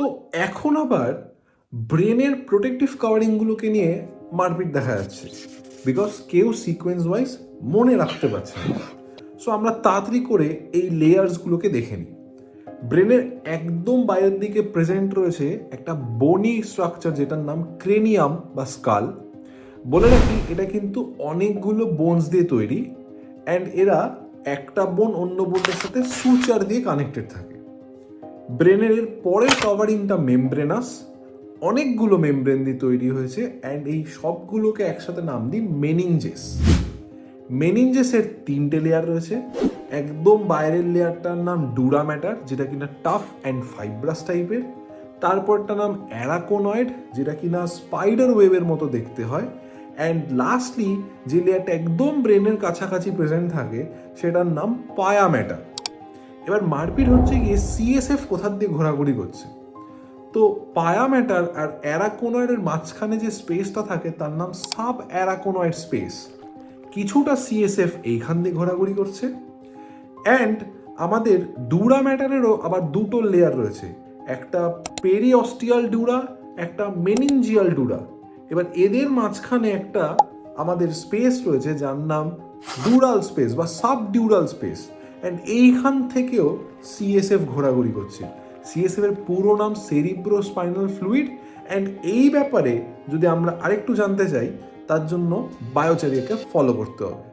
তো এখন আবার ব্রেনের প্রোটেক্টিভ কাভারিংগুলোকে নিয়ে মারপিট দেখা যাচ্ছে, বিকজ কেউ সিকোয়েন্স ওয়াইজ মনে রাখতে পারছে না। সো আমরা তাড়াতাড়ি করে এই লেয়ার্সগুলোকে দেখে নিই। ব্রেনের একদম বাইরের দিকে প্রেজেন্ট রয়েছে একটা বনি স্ট্রাকচার যেটার নাম ক্রেনিয়াম বা স্কাল। বলে রাখি, এটা কিন্তু অনেকগুলো বোনস দিয়ে তৈরি, অ্যান্ড এরা একটা বোন অন্য বোনটার সাথে সুচার দিয়ে কানেক্টেড থাকে। ব্রেনের এর পরের কভারিংটা মেমব্রেনাস, অনেকগুলো মেমব্রেন দিয়ে তৈরি হয়েছে, অ্যান্ড এই সবগুলোকে একসাথে নাম দিই মেনিনজেস। মেনিনজেসের 3টে লেয়ার রয়েছে। একদম বাইরের লেয়ারটার নাম ডুরা ম্যাটার, যেটা কিনা টাফ অ্যান্ড ফাইব্রাস টাইপের। তারপরটার নাম অ্যারাকোনয়েড, যেটা কিনা স্পাইডার ওয়েবের মতো দেখতে হয়। অ্যান্ড লাস্টলি যে লেয়ারটা একদম ব্রেনের কাছাকাছি প্রেজেন্ট থাকে সেটার নাম পায়া ম্যাটার। এবার মারপিট হচ্ছে গিয়ে সিএসএফ কোথার দিয়ে ঘোরাঘুরি করছে। তো পায়া ম্যাটার আর অ্যারাকোনয়েডের মাঝখানে যে স্পেসটা থাকে তার নাম সাব অ্যারাকোনয়েড স্পেস। কিছুটা সিএসএফ এইখান দিয়ে ঘোরাঘুরি করছে। অ্যান্ড আমাদের ডুরা ম্যাটারেরও আবার দুটো লেয়ার রয়েছে, একটা পেরিঅস্টিয়াল ডুরা, একটা মেনিনজিয়াল ডুরা। এবার এদের মাঝখানে একটা আমাদের স্পেস রয়েছে যার নাম ডুরাল স্পেস বা সাব ডিউরাল স্পেস। অ্যান্ড এইখান থেকেও সিএসএফ ঘোরাঘুরি করছে। সিএসএফ এর পুরো নাম সেরিব্রো স্পাইনাল ফ্লুইড। অ্যান্ড এই ব্যাপারে যদি আমরা আরেকটু জানতে চাই, তার জন্য বায়োচারিয়াকে ফলো করতে হবে।